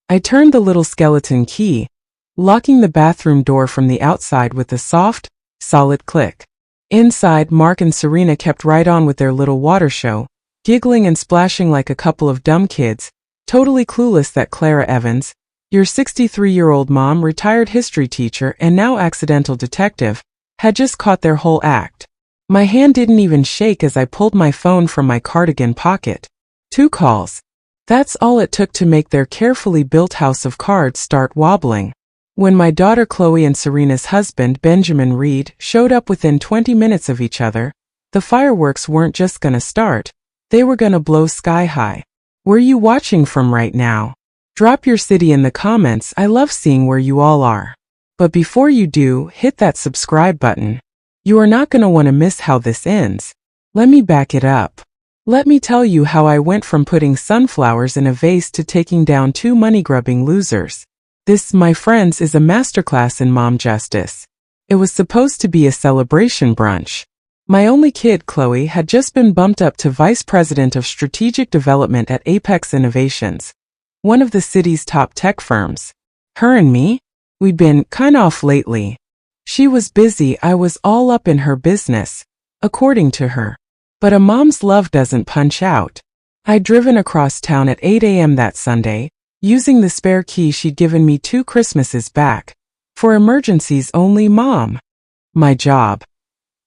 I turned the little skeleton key, locking the bathroom door from the outside with a soft, solid click. Inside, Mark and Serena kept right on with their little water show, giggling and splashing like a couple of dumb kids, totally clueless that Clara Evans, your 63-year-old mom, retired history teacher and now accidental detective, had just caught their whole act. My hand didn't even shake as I pulled my phone from my cardigan pocket. 2 calls. That's all it took to make their carefully built house of cards start wobbling. When my daughter Chloe and Serena's husband Benjamin Reed showed up within 20 minutes of each other, the fireworks weren't just gonna start, they were gonna blow sky high. Where you watching from right now? Drop your city in the comments. I love seeing where you all are. But before you do, hit that subscribe button. You are not gonna want to miss how this ends. Let me back it up. Let me tell you how I went from putting sunflowers in a vase to taking down 2 money-grubbing losers. This, my friends, is a masterclass in mom justice. It was supposed to be a celebration brunch. My only kid, Chloe, had just been bumped up to Vice President of Strategic Development at Apex Innovations, one of the city's top tech firms. Her and me? We'd been kind off lately. She was busy, I was all up in her business, according to her. But a mom's love doesn't punch out. I'd driven across town at 8 a.m. that Sunday, using the spare key she'd given me 2 Christmases back. For emergencies only, Mom. My job.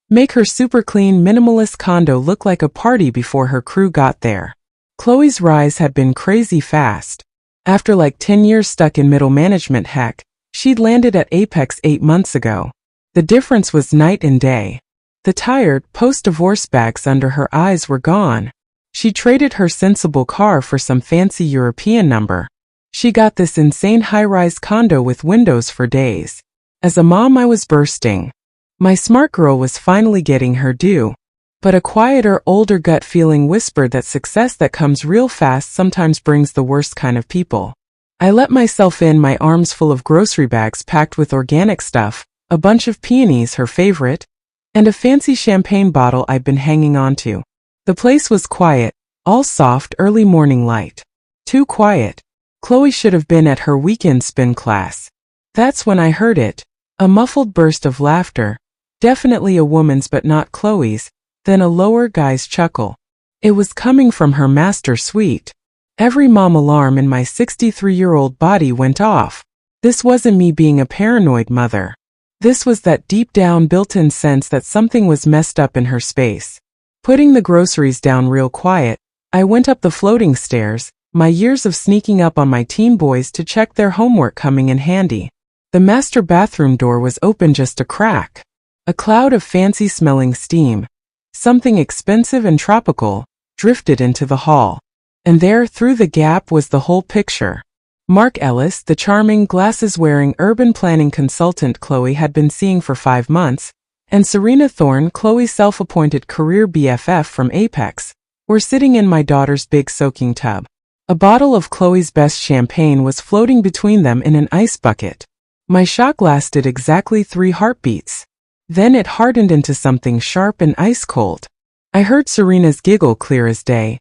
Make her super clean minimalist condo look like a party before her crew got there. Chloe's rise had been crazy fast. After like 10 years stuck in middle management, heck, she'd landed at Apex 8 months ago. The difference was night and day. The tired, post-divorce bags under her eyes were gone. She traded her sensible car for some fancy European number. She got this insane high-rise condo with windows for days. As a mom, I was bursting. My smart girl was finally getting her due. But a quieter, older gut feeling whispered that success that comes real fast sometimes brings the worst kind of people. I let myself in, my arms full of grocery bags packed with organic stuff, a bunch of peonies, her favorite, and a fancy champagne bottle I'd been hanging on to. The place was quiet, all soft, early morning light. Too quiet. Chloe should have been at her weekend spin class. That's when I heard it. A muffled burst of laughter. Definitely a woman's but not Chloe's. Then a lower guy's chuckle. It was coming from her master suite. Every mom alarm in my 63-year-old body went off. This wasn't me being a paranoid mother. This was that deep down built-in sense that something was messed up in her space. Putting the groceries down real quiet, I went up the floating stairs, my years of sneaking up on my teen boys to check their homework coming in handy. The master bathroom door was open just a crack. A cloud of fancy-smelling steam, something expensive and tropical, drifted into the hall. And there, through the gap, was the whole picture. Mark Ellis, the charming, glasses-wearing urban planning consultant Chloe had been seeing for 5 months, and Serena Thorne, Chloe's self-appointed career BFF from Apex, were sitting in my daughter's big soaking tub. A bottle of Chloe's best champagne was floating between them in an ice bucket. My shock lasted exactly 3 heartbeats. Then it hardened into something sharp and ice-cold. I heard Serena's giggle clear as day.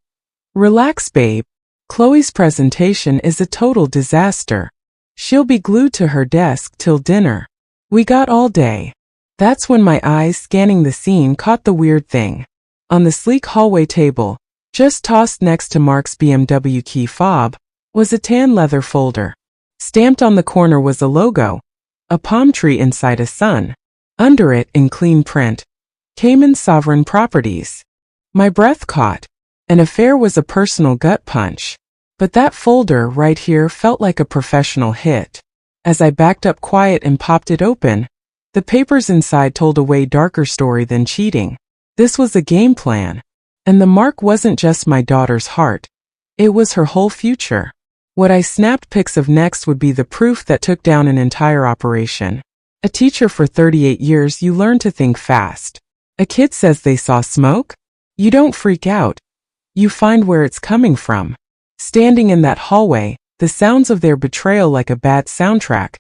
Relax, babe. Chloe's presentation is a total disaster. She'll be glued to her desk till dinner. We got all day. That's when my eyes, scanning the scene, caught the weird thing. On the sleek hallway table, just tossed next to Mark's BMW key fob, was a tan leather folder. Stamped on the corner was a logo, a palm tree inside a sun. Under it, in clean print, Cayman Sovereign Properties. My breath caught. An affair was a personal gut punch. But that folder right here felt like a professional hit. As I backed up quiet and popped it open, the papers inside told a way darker story than cheating. This was a game plan. And the mark wasn't just my daughter's heart. It was her whole future. What I snapped pics of next would be the proof that took down an entire operation. A teacher for 38 years, you learn to think fast. A kid says they saw smoke? You don't freak out. You find where it's coming from. Standing in that hallway, the sounds of their betrayal like a bad soundtrack,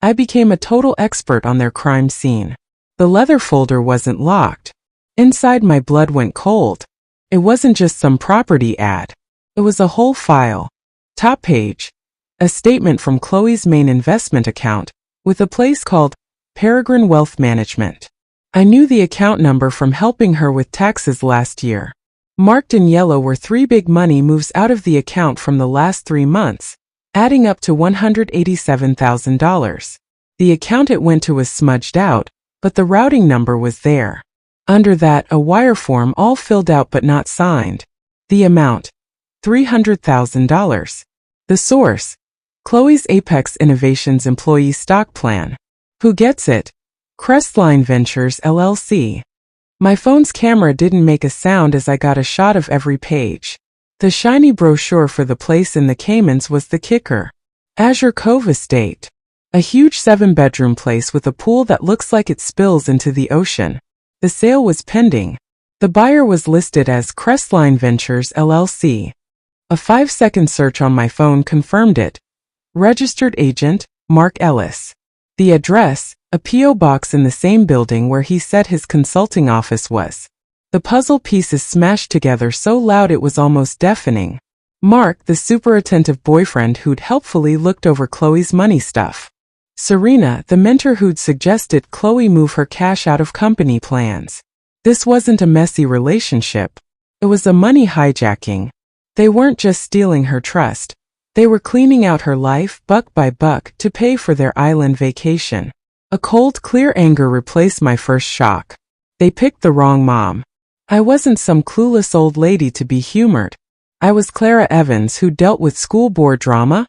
I became a total expert on their crime scene. The leather folder wasn't locked. Inside, my blood went cold. It wasn't just some property ad. It was a whole file. Top page. A statement from Chloe's main investment account, with a place called Peregrine Wealth Management. I knew the account number from helping her with taxes last year. Marked in yellow were 3 big money moves out of the account from the last 3 months, adding up to $187,000. The account it went to was smudged out, but the routing number was there. Under that, a wire form all filled out but not signed. The amount, $300,000. The source, Chloe's Apex Innovations Employee Stock Plan. Who gets it? Crestline Ventures LLC. My phone's camera didn't make a sound as I got a shot of every page. The shiny brochure for the place in the Caymans was the kicker. Azure Cove Estate. A huge 7-bedroom place with a pool that looks like it spills into the ocean. The sale was pending. The buyer was listed as Crestline Ventures LLC. A 5-second search on my phone confirmed it. Registered agent, Mark Ellis. The address, a P.O. box in the same building where he said his consulting office was. The puzzle pieces smashed together so loud it was almost deafening. Mark, the super attentive boyfriend who'd helpfully looked over Chloe's money stuff. Serena, the mentor who'd suggested Chloe move her cash out of company plans. This wasn't a messy relationship. It was a money hijacking. They weren't just stealing her trust. They were cleaning out her life, buck by buck, to pay for their island vacation. A cold, clear anger replaced my first shock. They picked the wrong mom. I wasn't some clueless old lady to be humored. I was Clara Evans, who dealt with school board drama,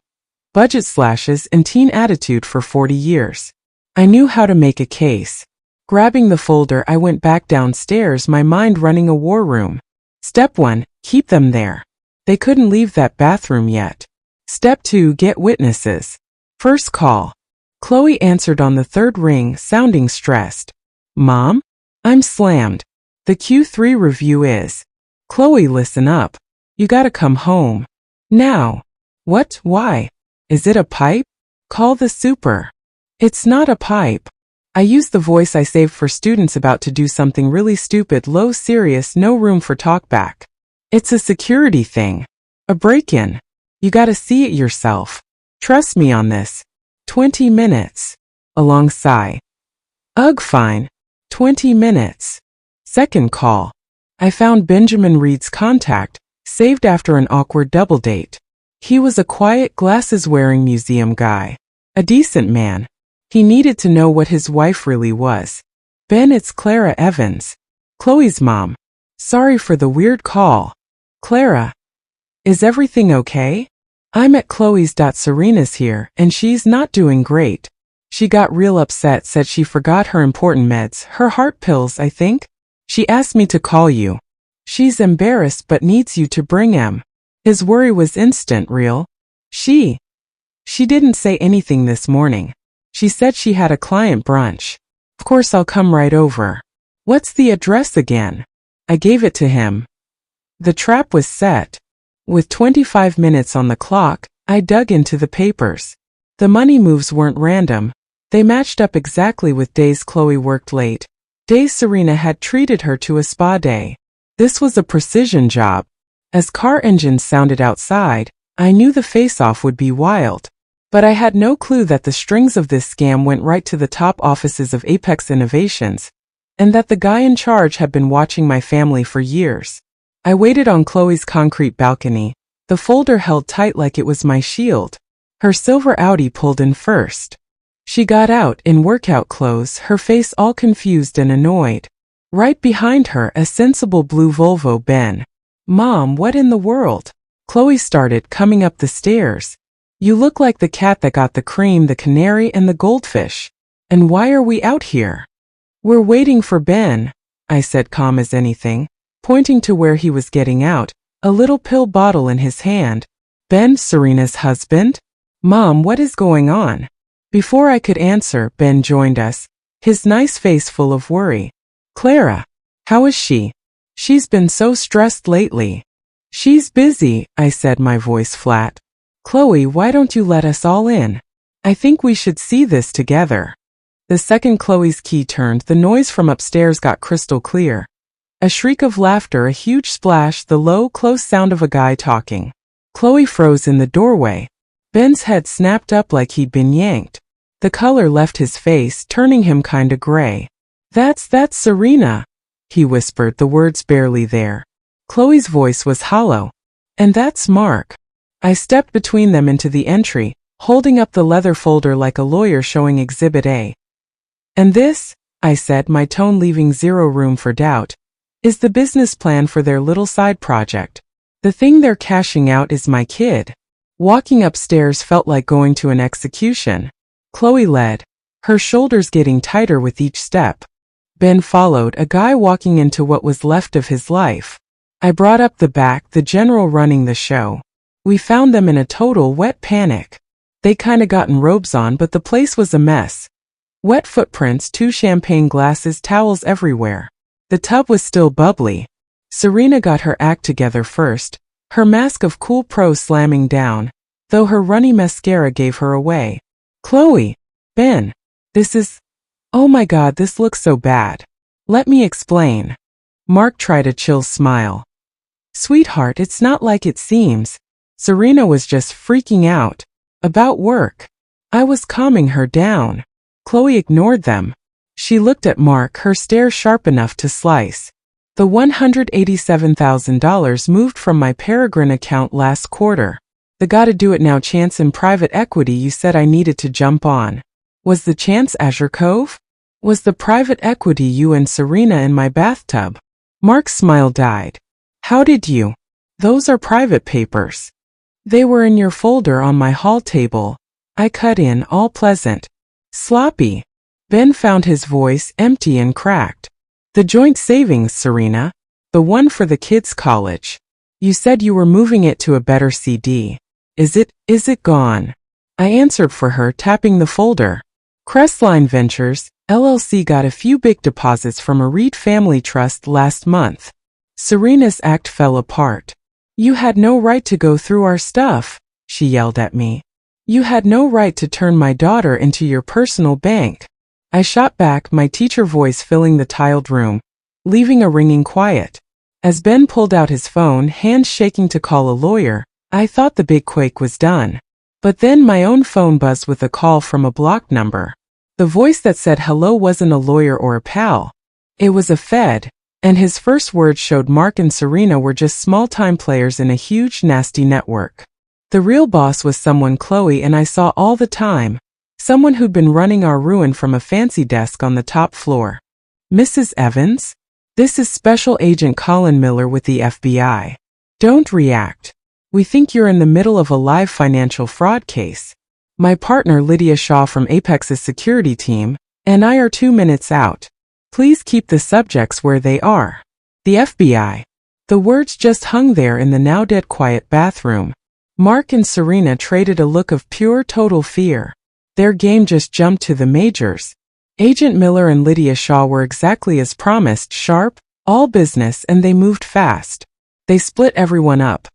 budget slashes, and teen attitude for 40 years. I knew how to make a case. Grabbing the folder, I went back downstairs, my mind running a war room. Step 1, keep them there. They couldn't leave that bathroom yet. Step 2, get witnesses. First call. Chloe answered on the 3rd ring, sounding stressed. Mom? I'm slammed. The Q3 review is. Chloe, listen up. You gotta come home. Now. What? Why? Is it a pipe? Call the super. It's not a pipe. I use the voice I saved for students about to do something really stupid, low, serious, no room for talkback. It's a security thing. A break-in. You gotta see it yourself. Trust me on this. 20 minutes. A long sigh. Ugh, fine. 20 minutes. Second call. I found Benjamin Reed's contact, saved after an awkward double date. He was a quiet, glasses-wearing museum guy. A decent man. He needed to know what his wife really was. Ben, it's Clara Evans. Chloe's mom. Sorry for the weird call. Clara. Is everything okay? I'm at Chloe's. Serena's here, and she's not doing great. She got real upset, said she forgot her important meds, her heart pills, I think. She asked me to call you. She's embarrassed but needs you to bring em. His worry was instant. Real? She didn't say anything this morning. She said she had a client brunch. Of course I'll come right over. What's the address again? I gave it to him. The trap was set. With 25 minutes on the clock, I dug into the papers. The money moves weren't random. They matched up exactly with days Chloe worked late, days Serena had treated her to a spa day. This was a precision job. As car engines sounded outside, I knew the face-off would be wild. But I had no clue that the strings of this scam went right to the top offices of Apex Innovations, and that the guy in charge had been watching my family for years. I waited on Chloe's concrete balcony, the folder held tight like it was my shield. Her silver Audi pulled in first. She got out in workout clothes, her face all confused and annoyed. Right behind her, a sensible blue Volvo Ben. Mom, what in the world? Chloe started coming up the stairs. You look like the cat that got the cream, the canary, and the goldfish. And why are we out here? We're waiting for Ben, I said, calm as anything, pointing to where he was getting out, a little pill bottle in his hand. Ben, Serena's husband? Mom, what is going on? Before I could answer, Ben joined us, his nice face full of worry. Clara, how is she? She's been so stressed lately. She's busy, I said, my voice flat. Chloe, why don't you let us all in? I think we should see this together. The second Chloe's key turned, the noise from upstairs got crystal clear. A shriek of laughter, a huge splash, the low, close sound of a guy talking. Chloe froze in the doorway. Ben's head snapped up like he'd been yanked. The color left his face, turning him kinda gray. That's Serena," he whispered, the words barely there. Chloe's voice was hollow. "And that's Mark." I stepped between them into the entry, holding up the leather folder like a lawyer showing Exhibit A. "And this," I said, my tone leaving zero room for doubt, "is the business plan for their little side project. The thing they're cashing out is my kid." Walking upstairs felt like going to an execution. Chloe led, her shoulders getting tighter with each step. Ben followed, a guy walking into what was left of his life. I brought up the back, the general running the show. We found them in a total wet panic. They kinda gotten robes on, but the place was a mess. Wet footprints, 2 champagne glasses, towels everywhere. The tub was still bubbly. Serena got her act together first, her mask of cool pro slamming down, though her runny mascara gave her away. "Chloe, Ben, this is... oh my god, this looks so bad. Let me explain." Mark tried a chill smile. "Sweetheart, it's not like it seems." Serena was just freaking out. "About work." I was calming her down. Chloe ignored them. She looked at Mark, her stare sharp enough to slice. "The $187,000 moved from my Peregrine account last quarter. The gotta do it now chance in private equity you said I needed to jump on. Was the chance Azure Cove? Was the private equity you and Serena in my bathtub?" Mark's smile died. "How did you? Those are private papers. They were in your folder on my hall table." I cut in, all pleasant. "Sloppy." Ben found his voice empty and cracked. "The joint savings, Serena. The one for the kids' college. You said you were moving it to a better CD. Is it gone?" I answered for her, tapping the folder. "Crestline Ventures, LLC got a few big deposits from a Reed family trust last month." Serena's act fell apart. "You had no right to go through our stuff," she yelled at me. "You had no right to turn my daughter into your personal bank." I shot back, my teacher voice filling the tiled room, leaving a ringing quiet. As Ben pulled out his phone, hands shaking to call a lawyer, I thought the big quake was done. But then my own phone buzzed with a call from a blocked number. The voice that said hello wasn't a lawyer or a pal. It was a Fed, and his first words showed Mark and Serena were just small-time players in a huge, nasty network. The real boss was someone Chloe and I saw all the time. Someone who'd been running our ruin from a fancy desk on the top floor. "Mrs. Evans? This is Special Agent Colin Miller with the FBI. Don't react. We think you're in the middle of a live financial fraud case. My partner Lydia Shaw from Apex's security team and I are 2 minutes out. Please keep the subjects where they are." The FBI. The words just hung there in the now dead quiet bathroom. Mark and Serena traded a look of pure total fear. Their game just jumped to the majors. Agent Miller and Lydia Shaw were exactly as promised, sharp, all business, and they moved fast. They split everyone up.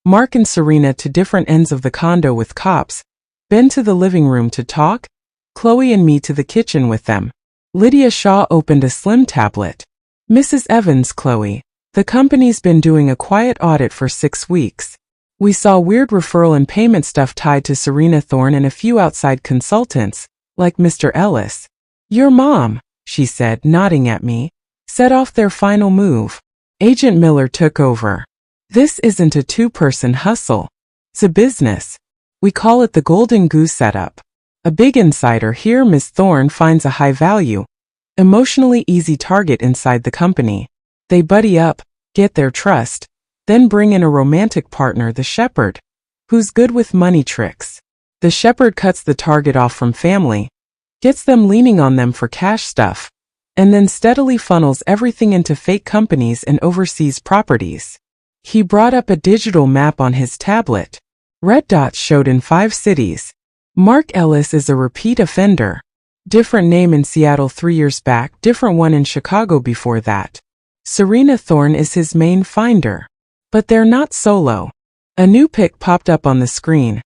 Mark and Serena to different ends of the condo with cops, Ben to the living room to talk, Chloe and me to the kitchen with them. Lydia Shaw opened a slim tablet. "Mrs. Evans, Chloe, the company's been doing a quiet audit for 6 weeks. We saw weird referral and payment stuff tied to Serena Thorne and a few outside consultants, like Mr. Ellis. Your mom," she said, nodding at me, "set off their final move. Agent Miller took over. This isn't a 2-person hustle. It's a business. We call it the Golden Goose setup. A big insider here, Miss Thorne, finds a high-value, emotionally easy target inside the company. They buddy up, get their trust, then bring in a romantic partner, the shepherd, who's good with money tricks. The shepherd cuts the target off from family, gets them leaning on them for cash stuff, and then steadily funnels everything into fake companies and overseas properties." He brought up a digital map on his tablet. Red dots showed in 5 cities. Mark Ellis is a repeat offender. Different name in Seattle 3 years back, different one in Chicago before that. Serena Thorne is his main finder. But they're not solo. A new pic popped up on the screen.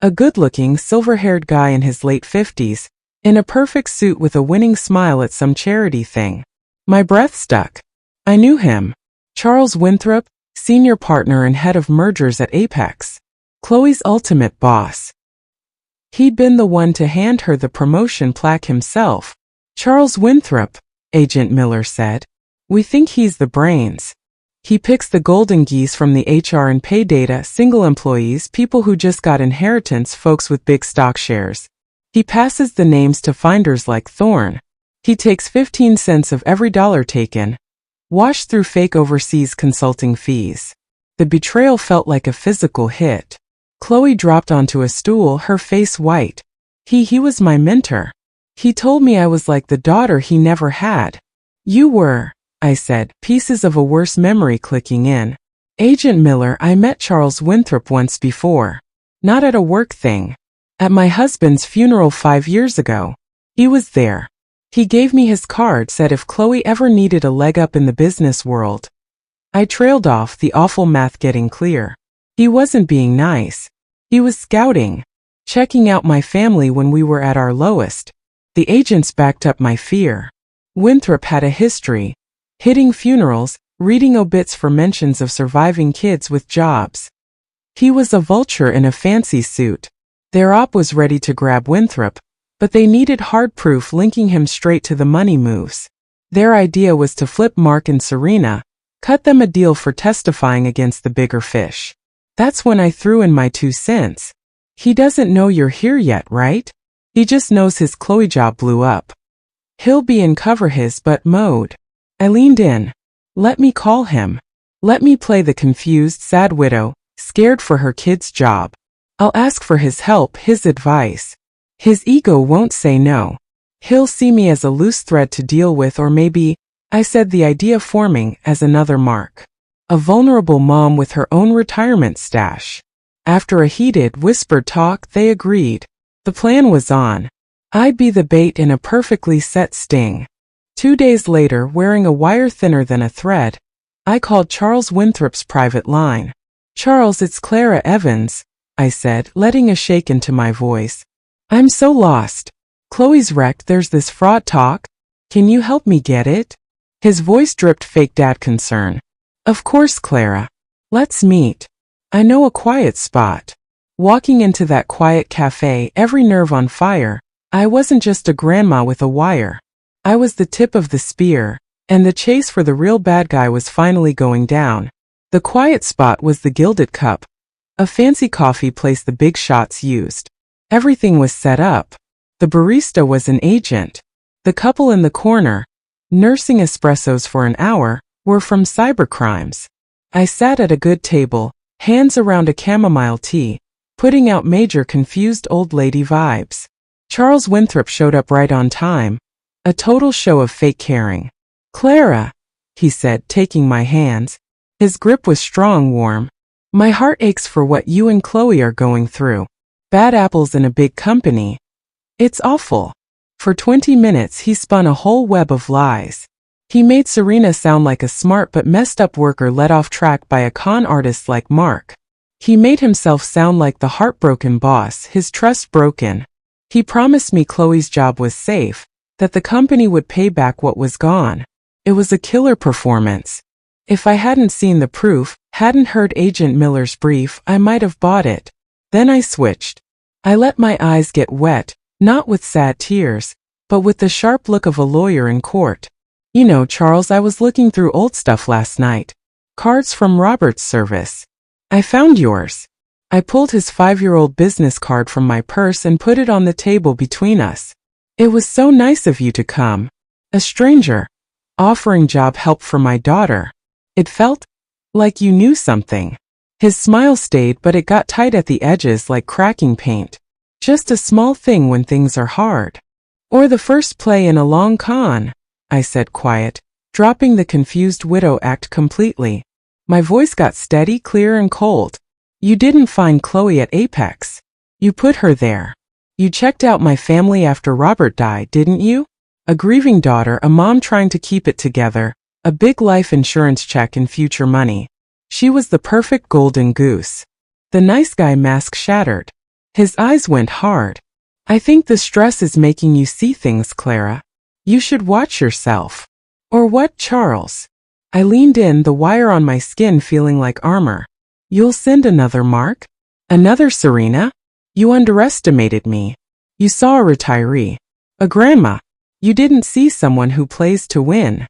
A good-looking, silver-haired guy in his late 50s, in a perfect suit with a winning smile at some charity thing. My breath stuck. I knew him. Charles Winthrop, senior partner and head of mergers at Apex. Chloe's ultimate boss. He'd been the one to hand her the promotion plaque himself. Charles Winthrop, Agent Miller said. We think he's the brains. He picks the golden geese from the HR and pay data, single employees, people who just got inheritance, folks with big stock shares. He passes the names to finders like Thorne. He takes 15 cents of every dollar taken, washed through fake overseas consulting fees. The betrayal felt like a physical hit. Chloe dropped onto a stool, her face white. He was my mentor. He told me I was like the daughter he never had. You were, I said, pieces of a worse memory clicking in. Agent Miller, I met Charles Winthrop once before. Not at a work thing. At my husband's funeral 5 years ago. He was there. He gave me his card, said if Chloe ever needed a leg up in the business world. I trailed off, the awful math getting clear. He wasn't being nice. He was scouting. Checking out my family when we were at our lowest. The agents backed up my fear. Winthrop had a history. Hitting funerals, reading obits for mentions of surviving kids with jobs. He was a vulture in a fancy suit. Their op was ready to grab Winthrop, but they needed hard proof linking him straight to the money moves. Their idea was to flip Mark and Serena, cut them a deal for testifying against the bigger fish. That's when I threw in my 2 cents. He doesn't know you're here yet, right? He just knows his Chloe job blew up. He'll be in cover his butt mode. I leaned in. Let me call him. Let me play the confused, sad widow, scared for her kid's job. I'll ask for his help, his advice. His ego won't say no. He'll see me as a loose thread to deal with, or maybe, I said, the idea forming, as another Mark. A vulnerable mom with her own retirement stash. After a heated, whispered talk, they agreed. The plan was on. I'd be the bait in a perfectly set sting. 2 days later, wearing a wire thinner than a thread, I called Charles Winthrop's private line. Charles, it's Clara Evans, I said, letting a shake into my voice. I'm so lost. Chloe's wrecked, there's this fraud talk. Can you help me get it? His voice dripped fake dad concern. Of course, Clara. Let's meet. I know a quiet spot. Walking into that quiet cafe, every nerve on fire, I wasn't just a grandma with a wire. I was the tip of the spear, and the chase for the real bad guy was finally going down. The quiet spot was the Gilded Cup, a fancy coffee place the big shots used. Everything was set up. The barista was an agent. The couple in the corner, nursing espressos for an hour, were from cybercrimes. I sat at a good table, hands around a chamomile tea, putting out major confused old lady vibes. Charles Winthrop showed up right on time. A total show of fake caring. Clara, he said, taking my hands. His grip was strong, warm. My heart aches for what you and Chloe are going through. Bad apples in a big company. It's awful. For 20 minutes he spun a whole web of lies. He made Serena sound like a smart but messed up worker led off track by a con artist like Mark. He made himself sound like the heartbroken boss, his trust broken. He promised me Chloe's job was safe, that the company would pay back what was gone. It was a killer performance. If I hadn't seen the proof, hadn't heard Agent Miller's brief, I might have bought it. Then I switched. I let my eyes get wet, not with sad tears, but with the sharp look of a lawyer in court. You know, Charles, I was looking through old stuff last night. Cards from Robert's service. I found yours. I pulled his 5-year-old business card from my purse and put it on the table between us. It was so nice of you to come. A stranger. Offering job help for my daughter. It felt like you knew something. His smile stayed, but it got tight at the edges like cracking paint. Just a small thing when things are hard. Or the first play in a long con, I said quiet, dropping the confused widow act completely. My voice got steady, clear and cold. You didn't find Chloe at Apex. You put her there. You checked out my family after Robert died, didn't you? A grieving daughter, a mom trying to keep it together, a big life insurance check and future money. She was the perfect golden goose. The nice guy mask shattered. His eyes went hard. I think the stress is making you see things, Clara. You should watch yourself. Or what, Charles? I leaned in, the wire on my skin feeling like armor. You'll send another Mark? Another Serena? You underestimated me. You saw a retiree. A grandma. You didn't see someone who plays to win.